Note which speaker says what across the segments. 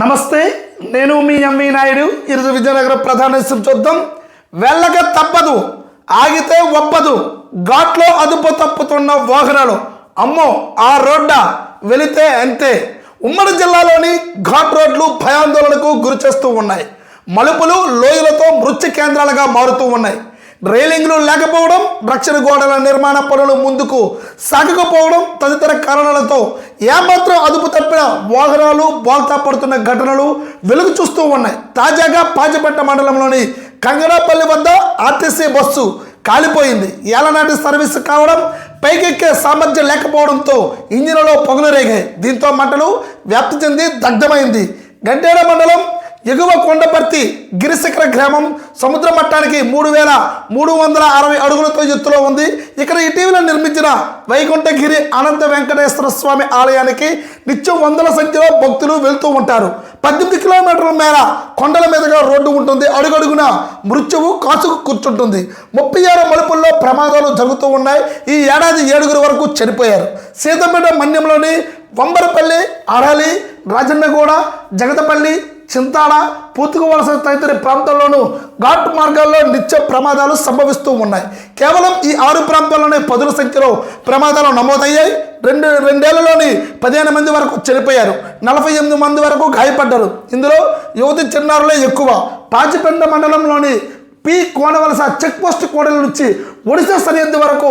Speaker 1: నమస్తే, నేను మీ ఎంవి నాయుడు. ఈరోజు విజయనగరం ప్రధాన చూద్దాం. వెళ్ళక తప్పదు, ఆగితే ఒప్పదు, ఘాట్లో అదుపు తప్పుతున్న వాహనాలు. అమ్మో ఆ రోడ్డా, వెళితే అంతే. ఉమ్మడి జిల్లాలోని ఘాట్ రోడ్లు భయాందోళనకు గురి చేస్తూ ఉన్నాయి. మలుపులు లోయలతో మృత్యు కేంద్రాలుగా మారుతూ ఉన్నాయి. రైలింగ్లు లేకపోవడం, రక్షణ గోడల నిర్మాణ పనులు ముందుకు సాగకపోవడం తదితర కారణాలతో ఏమాత్రం అదుపు తప్పిన వాహనాలు బోల్తా పడుతున్న ఘటనలు వెలుగు చూస్తూ ఉన్నాయి. తాజాగా పాచిపెట్ట మండలంలోని కంగనాపల్లి వద్ద ఆర్టీసీ బస్సు కాలిపోయింది. ఏలనాటి సర్వీస్ కావడం, పైకెక్కే సామర్థ్యం లేకపోవడంతో ఇంజిన్లో పొగలు రేగాయి. దీంతో మంటలు వ్యాప్తి చెంది దగ్ధమైంది. గంటేడ మండలం ఎగువ కొండపర్తి గిరిశిఖర గ్రామం సముద్ర మట్టానికి 3360 అడుగులతో ఎత్తులో ఉంది. ఇక్కడ ఇటీవల నిర్మించిన వైకుంఠగిరి అనంత వెంకటేశ్వర స్వామి ఆలయానికి నిత్యం వందల సంఖ్యలో భక్తులు వెళ్తూ ఉంటారు. 18 కిలోమీటర్ల మేర కొండల మీదుగా రోడ్డు ఉంటుంది. అడుగడుగున మృత్యువు కాచుకు కూర్చుంటుంది. 36 మలుపుల్లో ప్రమాదాలు జరుగుతూ ఉన్నాయి. ఈ ఏడాది 7 వరకు చనిపోయారు. సీతంపేట మన్యంలోని వంబరపల్లి, అరాలి, రాజన్నగూడ, జగతపల్లి, చింతాడ, పూతుకువలస తదితర ప్రాంతాల్లోనూ ఘాట్ మార్గాల్లో నిత్య ప్రమాదాలు సంభవిస్తూ ఉన్నాయి. కేవలం ఈ 6 ప్రాంతాల్లోనే పదుల సంఖ్యలో ప్రమాదాలు నమోదయ్యాయి. రెండేళ్లలోని 15 మంది వరకు చనిపోయారు. 48 మంది వరకు గాయపడ్డారు. ఇందులో యువతి చిన్నారులే ఎక్కువ. పాచిపెంట మండలంలోని పి కోనవలస చెక్ పోస్ట్ కోడల నుంచి ఒడిశా సరిహద్దు వరకు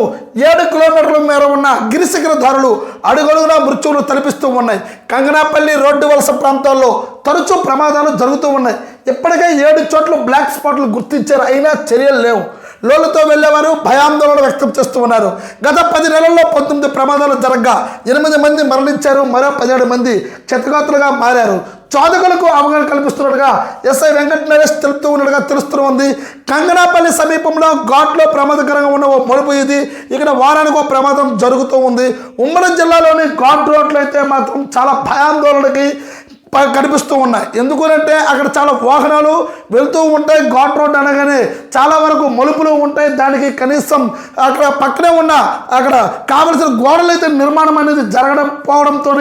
Speaker 1: 7 కిలోమీటర్ల మేర ఉన్న గిరిశిఖర దారులు అడుగడుగునా మృత్యువులు తలపిస్తూ ఉన్నాయి. కంగనాపల్లి రోడ్డు వలస ప్రాంతాల్లో తరచూ ప్రమాదాలు జరుగుతూ ఉన్నాయి. ఇప్పటికే 7 చోట్ల బ్లాక్ స్పాట్లు గుర్తించారు, అయినా చర్యలు లేవు. లోన్లతో వెళ్లేవారు భయాందోళన వ్యక్తం చేస్తూ ఉన్నారు. గత 10 నెలల్లో 19 ప్రమాదాలు జరగగా 8 మంది మరణించారు. మరో 17 మంది క్షతగాత్రులుగా మారారు. చోదకులకు అవగాహన కల్పిస్తున్నట్టుగా ఎస్ఐ వెంకట నరేష్ తెలుపుతూ ఉన్నట్టుగా తెలుస్తుంది. కంగనాపల్లి సమీపంలో ఘాట్లో ప్రమాదకరంగా ఉన్న ఓ మలుపు ఇది. ఇక్కడ వారానికి ఒక ప్రమాదం జరుగుతూ ఉంది. ఉమ్మడి జిల్లాలోని ఘాట్ రోడ్లు అయితే మాత్రం చాలా భయాందోళనకి కనిపిస్తూ ఉన్నాయి. ఎందుకంటే అక్కడ చాలా వాహనాలు వెళ్తూ ఉంటాయి. ఘాట్ రోడ్ అనగానే చాలా వరకు మలుపులు ఉంటాయి. దానికి కనీసం అక్కడ పక్కనే ఉన్న అక్కడ కావలసిన గోడలు అయితే నిర్మాణం అనేది జరగకపోవడంతో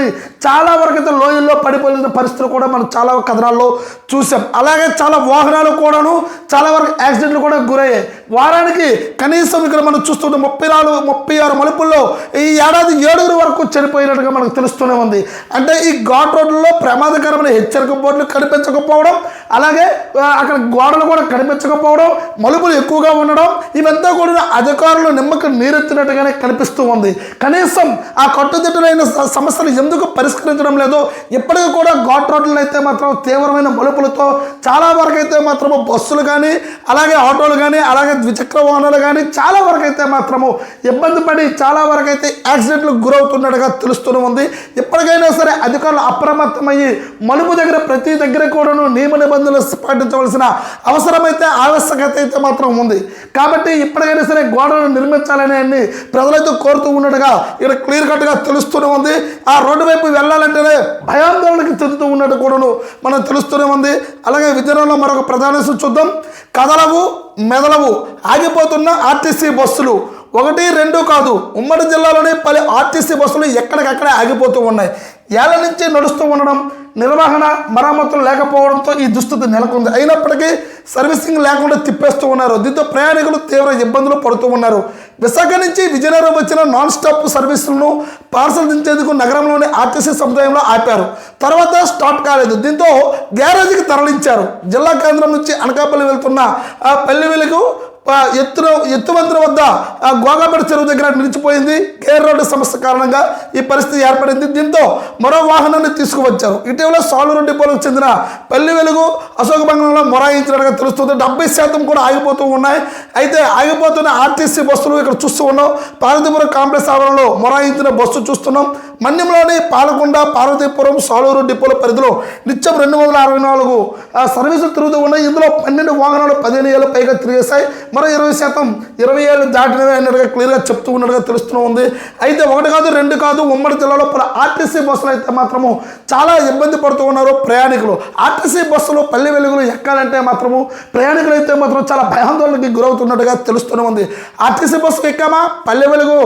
Speaker 1: చాలా వరకు అయితే లోయల్లో పడిపోయిన పరిస్థితులు కూడా మనం చాలా కథనాల్లో చూసాం. అలాగే చాలా వాహనాలు కూడాను చాలా వరకు యాక్సిడెంట్లు కూడా గురయ్యాయి. వారానికి కనీసం ఇక్కడ మనం చూస్తుంటే 36 మలుపుల్లో ఈ ఏడాది 7 వరకు చనిపోయినట్టుగా మనకు తెలుస్తూనే ఉంది. అంటే ఈ ఘాట్ రోడ్లలో ప్రమాదకరమైన హెచ్చరిక బోర్డులు కనిపించకపోవడం, అలాగే అక్కడ గోడలు కూడా కనిపించకపోవడం, మలుపులు ఎక్కువగా ఉండడం, ఇవంతా కూడా అధికారులు నిమ్మకం నీరెత్తినట్టుగానే కనిపిస్తూ ఉంది. కనీసం ఆ కట్టుదిట్టమైన సమస్యలు ఎందుకు పరిష్కరించడం లేదో ఇప్పటికీ కూడా ఘాట్ రోడ్లు అయితే మాత్రం తీవ్రమైన మలుపులతో చాలా వరకు అయితే మాత్రము బస్సులు కానీ, అలాగే ఆటోలు కానీ, అలాగే ద్విచక్ర వాహనాలు కానీ చాలా వరకు అయితే మాత్రము ఇబ్బంది పడి చాలా వరకు అయితే యాక్సిడెంట్లకు గురవుతున్నట్టుగా తెలుస్తూనే ఉంది. ఇప్పటికైనా సరే అధికారులు అప్రమత్తమయ్యి మలుపు దగ్గర ప్రతి దగ్గర కూడాను నియమ నిబంధనలు పాటించవలసిన అవసరమైతే ఆవశ్యకత అయితే మాత్రం ఉంది. కాబట్టి ఇప్పటికైనా సరే గోడలను నిర్మించాలని ప్రజలైతే కోరుతూ ఉన్నట్టుగా ఇక్కడ క్లియర్ కట్గా తెలుస్తూనే ఉంది. ఆ రోడ్డు వైపు వెళ్ళాలంటేనే భయాందోళనకి చెందుతూ ఉన్నట్టు కూడాను మనం తెలుస్తూనే ఉంది. అలాగే విజయనగరంలో మరొక ప్రధాన చూద్దాం. కదలవు మెదలవు ఆగిపోతున్న ఆర్టీసీ బస్సులు 1, 2 కాదు. ఉమ్మడి జిల్లాలోని పలు ఆర్టీసీ బస్సులు ఎక్కడికక్కడే ఆగిపోతూ ఉన్నాయి. ఏళ్ల నుంచి నడుస్తూ ఉండడం, నిర్వహణ మరమ్మతులు లేకపోవడంతో ఈ దుస్థితి నెలకొంది. అయినప్పటికీ సర్వీసింగ్ లేకుండా తిప్పేస్తూ ఉన్నారు. దీంతో ప్రయాణికులు తీవ్ర ఇబ్బందులు పడుతూ ఉన్నారు. విశాఖ నుంచి విజయనగరం వచ్చిన నాన్ స్టాప్ సర్వీసులను పార్సల్ దించేందుకు నగరంలోని ఆర్టీసీ సముదాయంలో ఆపారు. తర్వాత స్టార్ట్ కాలేదు. దీంతో గ్యారేజీకి తరలించారు. జిల్లా కేంద్రం నుంచి అనకాపల్లి వెళ్తున్న పల్లెవేలకు ఎత్తువంతుల వద్ద గోగాపేట చెరువు దగ్గర నిలిచిపోయింది. కేర్ రోడ్డు సమస్య కారణంగా ఈ పరిస్థితి ఏర్పడింది. దీంతో మరో వాహనాన్ని తీసుకువచ్చారు. ఇటీవల సాలూరు డిపోలకు చెందిన పల్లి వెలుగు అశోక బంగ్లాలో మొరాయించినట్టుగా తెలుస్తుంది. 70% కూడా ఆగిపోతూ ఉన్నాయి. అయితే ఆగిపోతున్న ఆర్టీసీ బస్సులు ఇక్కడ చూస్తూ ఉన్నాం. పార్వతీపురం కాంప్లెక్స్ ఆవరణలో మొరాయించిన బస్సు చూస్తున్నాం. మన్యంలోని పాలకొండ, పార్వతీపురం, సాలూరు డిపోల పరిధిలో నిత్యం 264 సర్వీసులు తిరుగుతూ ఉన్నాయి. ఇందులో 12 వాహనాలు 15 ఏళ్ళ పైగా తిరిగేశాయి. మరో 20%, 20 ఏళ్ళు దాటినవి అన్నట్టుగా క్లియర్గా చెప్తూ ఉన్నట్టుగా తెలుస్తూ ఉంది. అయితే 1 కాదు 2 కాదు, ఉమ్మడి జిల్లాలో ఆర్టీసీ బస్సులు అయితే మాత్రము చాలా ఇబ్బంది పడుతూ ఉన్నారు ప్రయాణికులు. ఆర్టీసీ బస్సులు పల్లె వెలుగులు ఎక్కాలంటే మాత్రము ప్రయాణికులు అయితే మాత్రం చాలా భయాందోళనకి గురవుతున్నట్టుగా తెలుస్తూనే ఉంది. ఆర్టీసీ బస్సుకు ఎక్కామా, పల్లె వెలుగు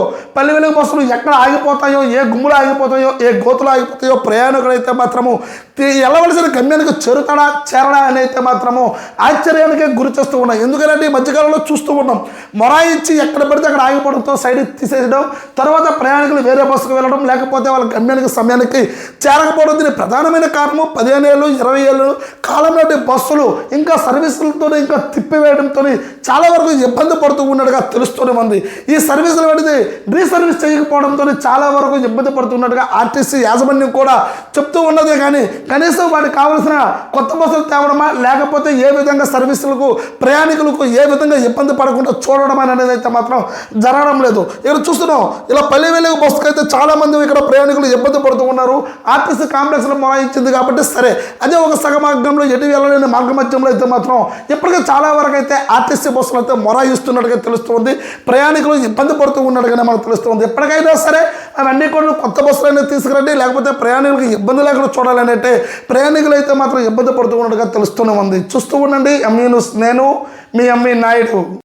Speaker 1: బస్సులు ఎక్కడ ఆగిపోతాయో, ఏ గుమ్ములు ఆగిపోతాయో, ఏ గోతులు ఆగిపోతాయో, ప్రయాణికులు అయితే మాత్రము వెళ్ళవలసిన గమ్యానికి చేరడా అని అయితే మాత్రము ఆశ్చర్యానికే గురి చేస్తూ ఉన్నాయి. ఎందుకంటే ఈ మధ్యకాలంలో చూస్తూ ఉన్నాం, మొరాయించి ఎక్కడ పడితే అక్కడ ఆగిపోవడంతో సైడ్ తీసేయడం, తర్వాత ప్రయాణికులు వేరే బస్సుకు వెళ్ళడం, లేకపోతే వాళ్ళ గమ్యానికి సమయానికి చేరకపోవడం. దీని ప్రధానమైన కారణము 15 ఏళ్ళు 20 ఏళ్ళు కాలం నాటి బస్సులు ఇంకా సర్వీసులతో ఇంకా తిప్పివేయడంతో చాలా వరకు ఇబ్బంది పడుతూ ఉన్నట్టుగా తెలుస్తూనే ఉంది. ఈ సర్వీసులు అనేది రీసర్వీస్ చేయకపోవడంతో చాలా వరకు ఇబ్బంది పడుతున్నట్టుగా ఆర్టీసీ యాజమాన్యం కూడా చెప్తూ ఉన్నదే. కానీ కనీసం వాటికి కావాల్సిన కొత్త బస్సులు తేవడమా, లేకపోతే ఏ విధంగా సర్వీసులకు ప్రయాణికులకు ఏ విధంగా ఇబ్బంది పడకుండా చూడడం అనేది అయితే మాత్రం జరగడం లేదు. ఇక్కడ చూస్తున్నాం, ఇలా పల్లె వెలుగు బస్సుకు అయితే చాలా మంది ఇక్కడ ప్రయాణికులు ఇబ్బంది పడుతూ ఉన్నారు. ఆర్టీసీ కాంప్లెక్స్లో మొరాయించింది కాబట్టి సరే, అదే ఒక సగ మార్గంలో ఎటు వెళ్ళలేని మార్గ మధ్యంలో అయితే మాత్రం ఇప్పటికే చాలా వరకు అయితే ఆర్టీసీ బస్సులు అయితే మొరాయిస్తున్నట్టుగా తెలుస్తుంది. ప్రయాణికులు ఇబ్బంది పడుతూ ఉన్నట్టుగానే మనకు తెలుస్తుంది. ఎప్పటికైనా సరే అవన్నీ కూడా కొత్త బస్సులు అనేది తీసుకురండి, లేకపోతే ప్రయాణికులకు ఇబ్బంది లేకుండా చూడాలనంటే ప్రయాణికులు అయితే మాత్రం ఇబ్బంది పడుతూ ఉన్నట్టుగా తెలుస్తూనే ఉంది. చూస్తూ ఉండండి ఎంఈ న్యూస్. నేను మీ ఎంఈ నాయుడు.